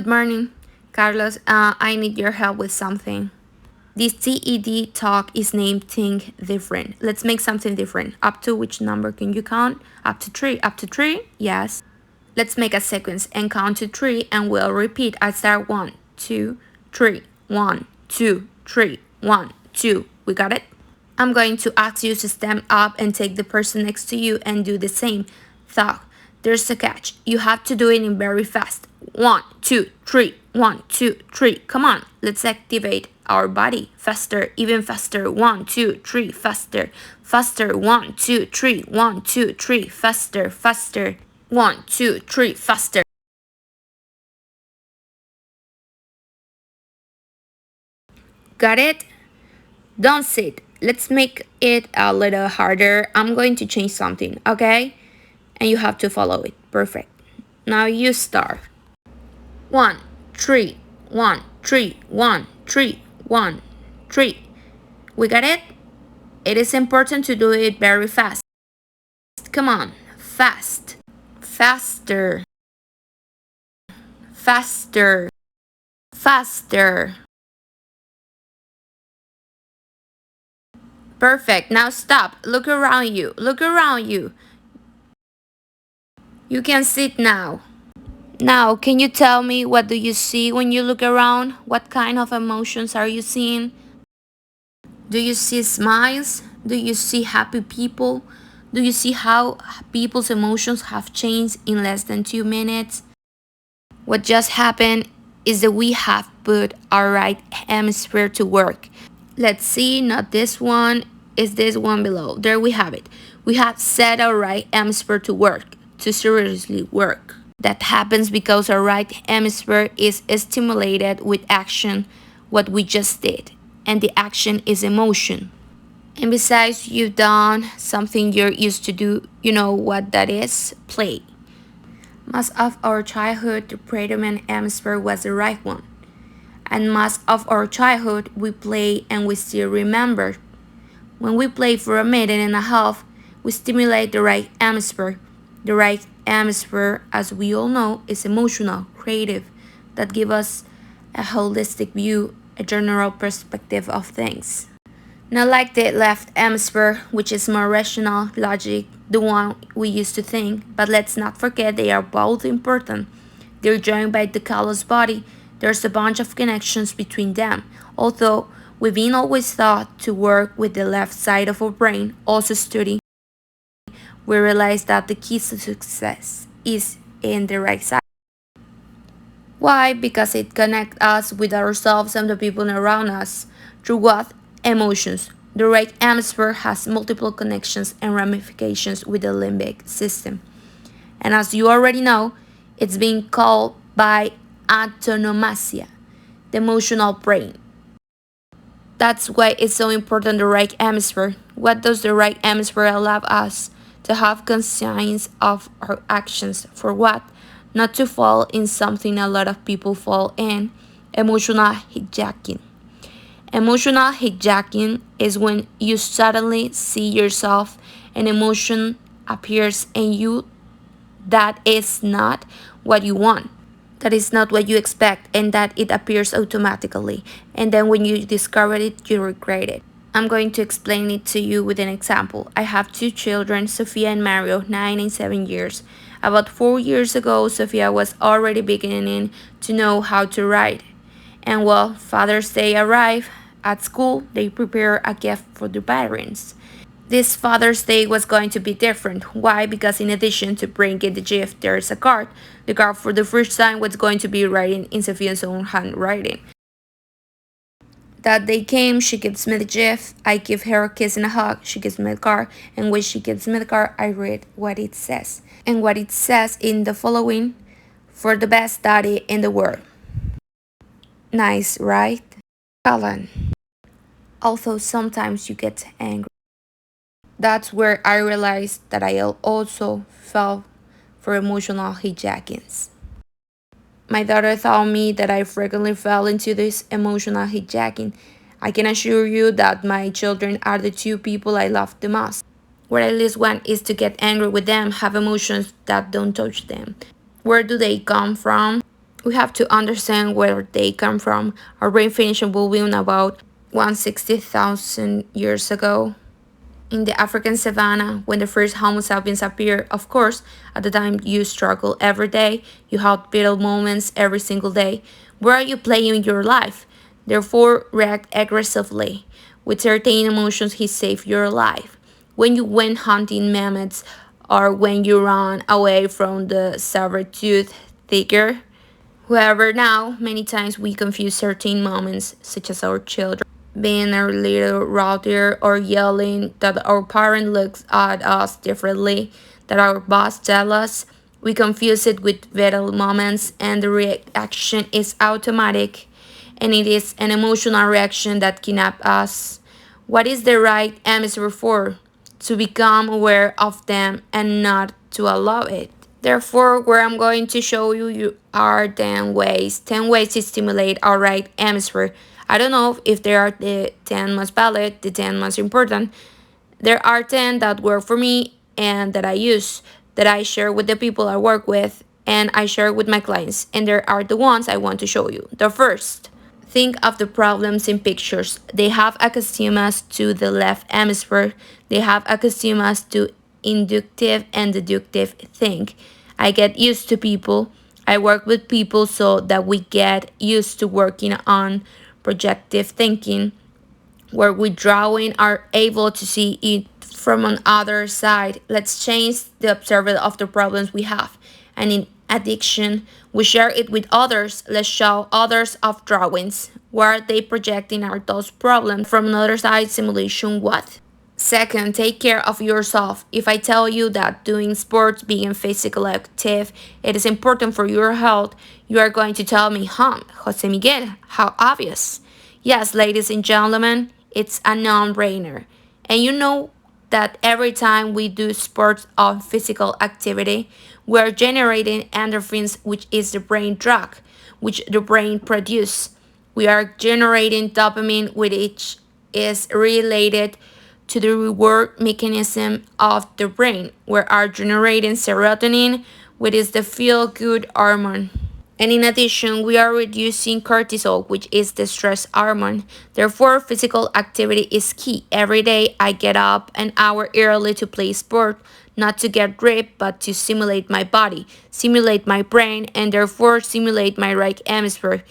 Good morning, Carlos. I need your help with something. This TED talk is named Think Different. Let's make something different. Up to which number can you count? Up to three. Up to three? Yes. Let's make a sequence and count to three and we'll repeat. I start 1, 2, 3. 1, 2, 3. 1, 2. We got it? I'm going to ask you to stand up and take the person next to you and do the same. Thought. There's a catch. You have to do it in very fast. 1, 2, 3. 1, 2, 3. Come on. Let's activate our body. Faster, even faster. 1, 2, 3. Faster. Faster. 1, 2, 3. 1, 2, 3. Faster, faster. 1, 2, 3. Faster. Got it? Don't sit. Let's make it a little harder. I'm going to change something, okay? And you have to follow it. Perfect. Now you start. 1, 3. 1, 3. 1, 3. 1, 3. We got it? It is important to do it very fast. Come on. Fast. Faster. Faster. Faster. Perfect. Now stop. Look around you. Look around you. You can sit now. Now, can you tell me what do you see when you look around? What kind of emotions are you seeing? Do you see smiles? Do you see happy people? Do you see how people's emotions have changed in less than 2 minutes? What just happened is that we have put our right hemisphere to work. Let's see, not this one, it's this one below. There we have it. We have set our right hemisphere to work, to seriously work. That happens because our right hemisphere is stimulated with action, what we just did, and the action is emotion. And besides, you've done something you're used to do. You know what that is? Play. Most of our childhood, the predominant hemisphere was the right one. And most of our childhood, we play and we still remember. When we play for a minute and a half, we stimulate the right hemisphere. The right hemisphere, as we all know, is emotional, creative, that give us a holistic view, a general perspective of things. Not like the left hemisphere, which is more rational, logic, the one we used to think, but let's not forget they are both important. They're joined by the callous body. There's a bunch of connections between them. Although we've been always thought to work with the left side of our brain, also study, we realize that the key to success is in the right side. Why? Because it connects us with ourselves and the people around us. Through what? Emotions. The right hemisphere has multiple connections and ramifications with the limbic system. And as you already know, it's being called by autonomasia, the emotional brain. That's why it's so important, the right hemisphere. What does the right hemisphere allow us? To have conscience of our actions. For what? Not to fall in something a lot of people fall in, emotional hijacking. Emotional hijacking is when you suddenly see yourself, an emotion appears in you that is not what you want. That is not what you expect, and that it appears automatically. And then when you discover it, you regret it. I'm going to explain it to you with an example. I have 2 children, Sofia and Mario, 9 and 7 years. About 4 years ago, Sofia was already beginning to know how to ride. And well, Father's Day arrived. At school, they prepare a gift for the parents. This Father's Day was going to be different. Why? Because in addition to bringing the gift, there's a card. The card for the first time was going to be writing in Sofia's own handwriting. That day came, she gives me the gift, I give her a kiss and a hug, she gives me the card, and when she gives me the card, I read what it says. And what it says in the following: for the best daddy in the world. Nice, right? Alan. Although sometimes you get angry. That's where I realized that I also fell for emotional hijackings. My daughter told me that I frequently fell into this emotional hijacking. I can assure you that my children are the 2 people I love the most. What I least want is to get angry with them, have emotions that don't touch them. Where do they come from? We have to understand where they come from. Our brain finished evolving about 160,000 years ago. In the African savannah, when the first Homo sapiens appeared, of course, at the time you struggle every day, you have battle moments every single day. Where are you playing your life? Therefore, react aggressively. With certain emotions, he saved your life. When you went hunting mammoths, or when you run away from the saber-toothed tiger. However, now, many times we confuse certain moments, such as our children being a little rowdier or yelling, that our parent looks at us differently, that our boss tells us. We confuse it with vital moments, and the reaction is automatic, and it is an emotional reaction that kidnaps us. What is the right hemisphere for? To become aware of them and not to allow it. Therefore, where I'm going to show you are 10 ways to stimulate our right hemisphere. I don't know if there are the 10 most valid, the 10 most important. There are 10 that work for me and that I use, that I share with the people I work with, and I share with my clients. And there are the ones I want to show you. The first, think of the problems in pictures. They have acoustic to the left hemisphere. They have acoustic to inductive and deductive think. I get used to people. I work with people so that we get used to working on projective thinking, where we drawing are able to see it from an other side. Let's change the observer of the problems we have. And in addiction, we share it with others. Let's show others of drawings. Where are they projecting are those problems from another side simulation what? Second, take care of yourself. If I tell you that doing sports, being physically active, it is important for your health, you are going to tell me, Jose Miguel, how obvious. Yes, ladies and gentlemen, it's a non-brainer. And you know that every time we do sports or physical activity, we are generating endorphins, which is the brain drug, which the brain produces. We are generating dopamine, which is related to the reward mechanism of the brain. We are generating serotonin, which is the feel-good hormone. And in addition, we are reducing cortisol, which is the stress hormone. Therefore, physical activity is key. Every day, I get up an hour early to play sport, not to get ripped, but to simulate my body, simulate my brain, and therefore simulate my right hemisphere.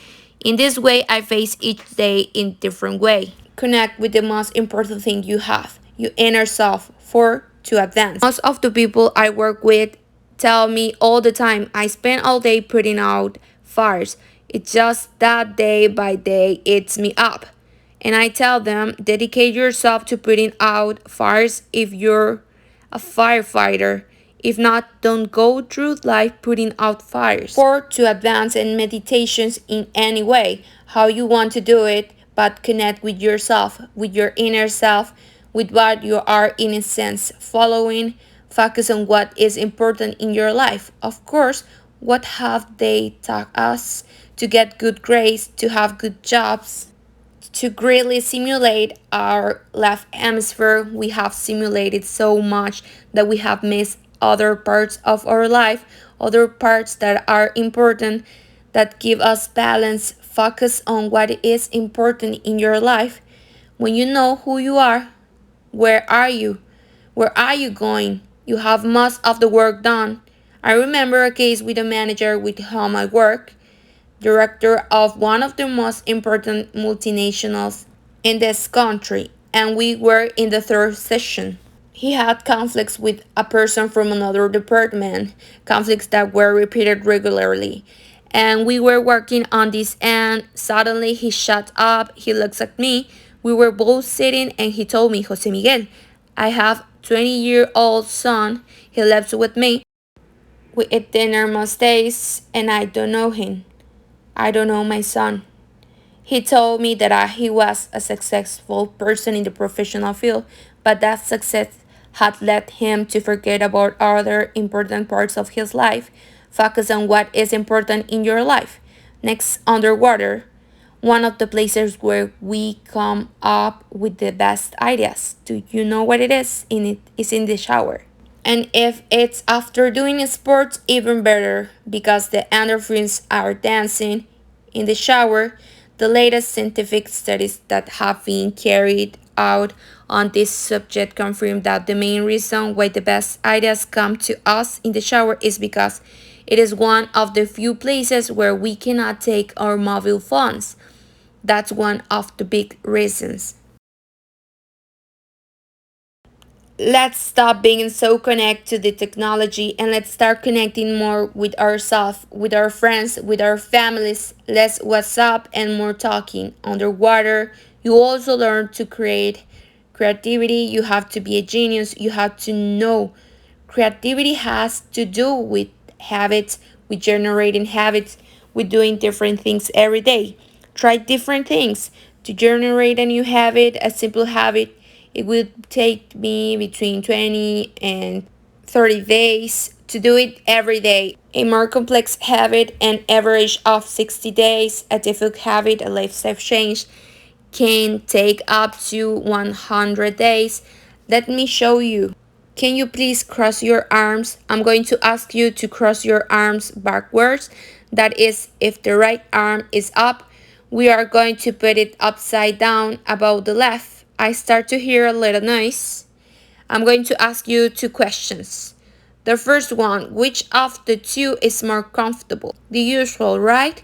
In this way, I face each day in different way. Connect with the most important thing you have, your inner self, for to advance. Most of the people I work with tell me all the time, I spend all day putting out fires. It's just that day by day eats me up. And I tell them, dedicate yourself to putting out fires if you're a firefighter. If not, don't go through life putting out fires. For to advance in meditations in any way, how you want to do it, but connect with yourself, with your inner self, with what you are in a sense following. Focus on what is important in your life. Of course, what have they taught us? To get good grades, to have good jobs, to greatly simulate our left hemisphere. We have simulated so much that we have missed other parts of our life, other parts that are important, that give us balance. Focus on what is important in your life. When you know who you are, where are you? Where are you going? You have most of the work done. I remember a case with a manager with whom I work, director of one of the most important multinationals in this country, and we were in the third session. He had conflicts with a person from another department, conflicts that were repeated regularly. And we were working on this, and suddenly he shut up, he looks at me. We were both sitting, and he told me, Jose Miguel, I have 20-year-old son. He lives with me. We eat dinner most days, and I don't know him. I don't know my son. He told me that he was a successful person in the professional field, but that success had led him to forget about other important parts of his life. Focus on what is important in your life. Next, underwater. One of the places where we come up with the best ideas. Do you know what it is? It is in the shower. And if it's after doing sports, even better, because the endorphins are dancing in the shower. The latest scientific studies that have been carried out on this subject confirm that the main reason why the best ideas come to us in the shower is because it is one of the few places where we cannot take our mobile phones. That's one of the big reasons. Let's stop being so connected to the technology and let's start connecting more with ourselves, with our friends, with our families. Less WhatsApp and more talking. Underwater, you also learn to create creativity. You have to be a genius. You have to know creativity has to do with habits, with generating habits, with doing different things every day. Try different things to generate a new habit, a simple habit. It will take me between 20 and 30 days to do it every day. A more complex habit, an average of 60 days, a difficult habit, a lifestyle change can take up to 100 days. Let me show you. Can you please cross your arms? I'm going to ask you to cross your arms backwards. That is, if the right arm is up, we are going to put it upside down above the left. I start to hear a little noise. I'm going to ask you two questions. The first one, which of the two is more comfortable? The usual, right?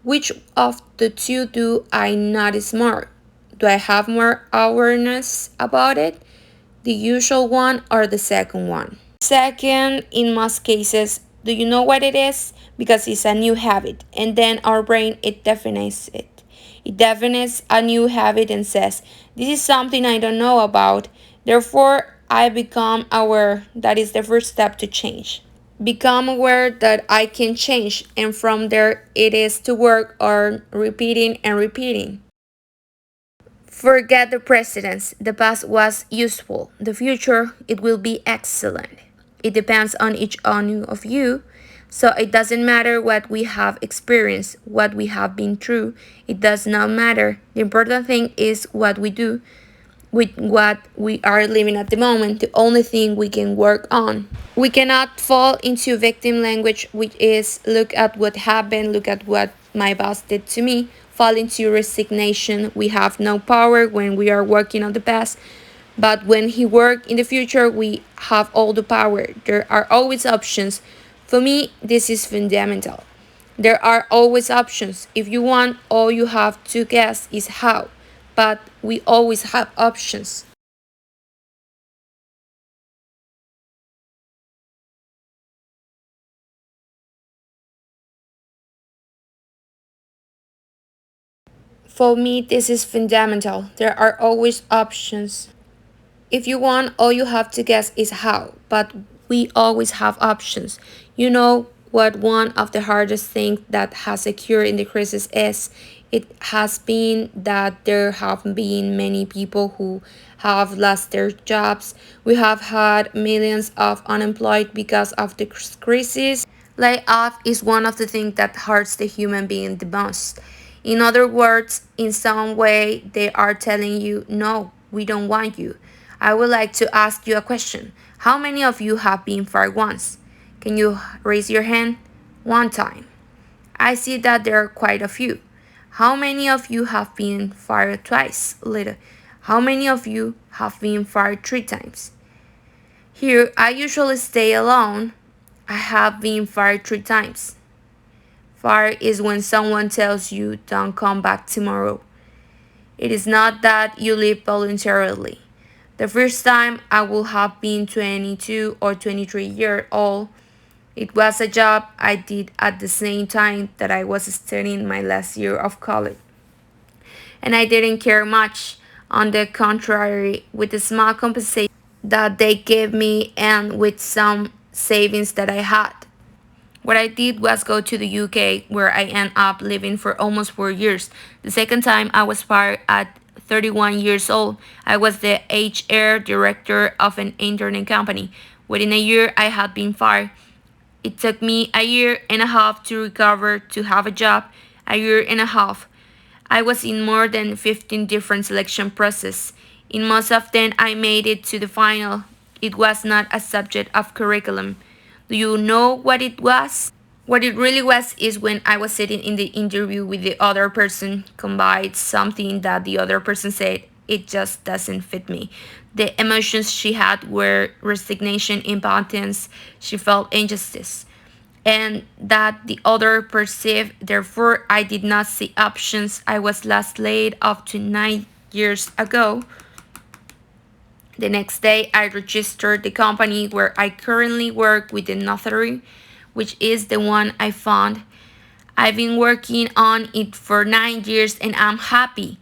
Which of the two do I notice more? Do I have more awareness about it? The usual one or the second one? Second, in most cases, do you know what it is? Because it's a new habit, and then our brain it defines it. It defines a new habit and says, "This is something I don't know about." Therefore, I become aware. That is the first step to change. Become aware that I can change, and from there, it is to work on repeating and repeating. Forget the precedents. The past was useful. The future, it will be excellent. It depends on each one of you. So it doesn't matter what we have experienced, what we have been through. It does not matter. The important thing is what we do with what we are living at the moment, the only thing we can work on. We cannot fall into victim language, which is look at what happened, look at what my boss did to me, fall into resignation. We have no power when we are working on the past, but when he work in the future, we have all the power. There are always options. For me, this is fundamental. There are always options. If you want, all you have to guess is how, but we always have options. For me, this is fundamental. There are always options. If you want, all you have to guess is how, but we always have options. You know what one of the hardest things that has occurred in the crisis is? It has been that there have been many people who have lost their jobs. We have had millions of unemployed because of the crisis. Layoff is one of the things that hurts the human being the most. In other words, in some way, they are telling you, no, we don't want you. I would like to ask you a question. How many of you have been fired once? Can you raise your hand? One time. I see that there are quite a few. How many of you have been fired twice? Little. How many of you have been fired three times? Here, I usually stay alone. I have been fired three times. Fire is when someone tells you don't come back tomorrow. It is not that you leave voluntarily. The first time I would have been 22 or 23-year old. It was a job I did at the same time that I was studying my last year of college. And I didn't care much. On the contrary, with the small compensation that they gave me and with some savings that I had. What I did was go to the UK, where I ended up living for almost 4 years. The second time I was fired at 31 years old. I was the HR director of an internet company. Within a year, I had been fired. It took me a year and a half to recover to have a job. A year and a half. I was in more than 15 different selection processes. In most of them, I made it to the final. It was not a subject of curriculum. Do you know what it was? What it really was is when I was sitting in the interview with the other person, combined something that the other person said, it just doesn't fit me. The emotions she had were resignation, impotence, she felt injustice, and that the other perceived. Therefore, I did not see options. I was last laid off to 9 years ago. The next day, I registered the company where I currently work with the notary, which is the one I found. I've been working on it for 9 years and I'm happy.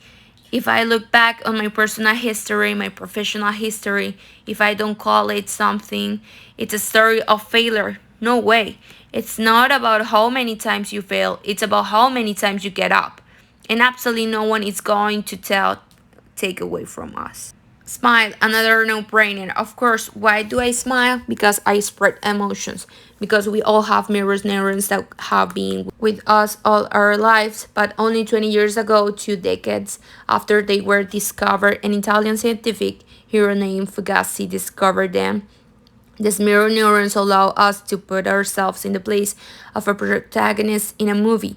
If I look back on my personal history, my professional history, if I don't call it something, it's a story of failure. No way. It's not about how many times you fail, it's about how many times you get up. And absolutely no one is going to take away from us. Smile, another no-brainer. Of course, why do I smile? Because I spread emotions. Because we all have mirrors neurons that have been with us all our lives, but only 20 years ago, 2 decades after they were discovered, an Italian scientific hero named Fugazi discovered them. These mirror neurons allow us to put ourselves in the place of a protagonist in a movie,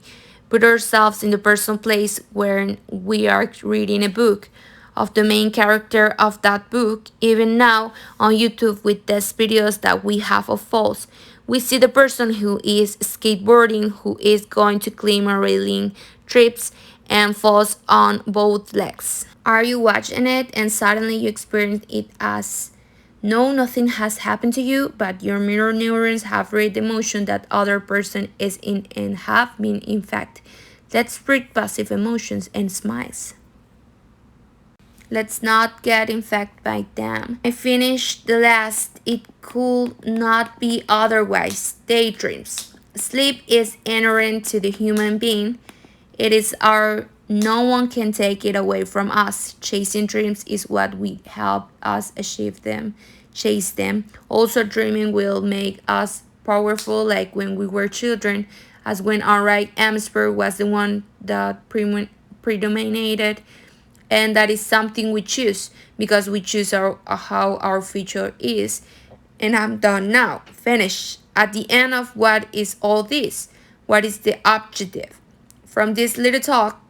put ourselves in the personal place when we are reading a book, of the main character of that book. Even now on YouTube with these videos that we have of falls, we see the person who is skateboarding, who is going to climb a railing, trips and falls on both legs. Are you watching it and suddenly you experience it as no, nothing has happened to you, but your mirror neurons have read the emotion that other person is in and have been in fact. Let's spread positive emotions and smiles. Let's not get infected by them. I finished the last. It could not be otherwise. Daydreams. Sleep is inherent to the human being. It is our. No one can take it away from us. Chasing dreams is what we help us achieve them. Chase them. Also, dreaming will make us powerful, like when we were children, as when our right hemisphere was the one that predominated, and that is something we choose because we choose how our future is. And I'm done now. Finish. At the end of what is all this? What is the objective? From this little talk,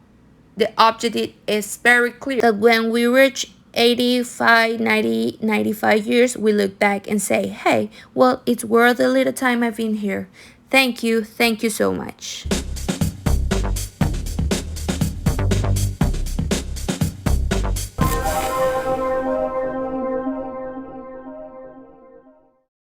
the objective is very clear that when we reach 85, 90, 95 years, we look back and say, hey, well, it's worth the little time I've been here. Thank you so much.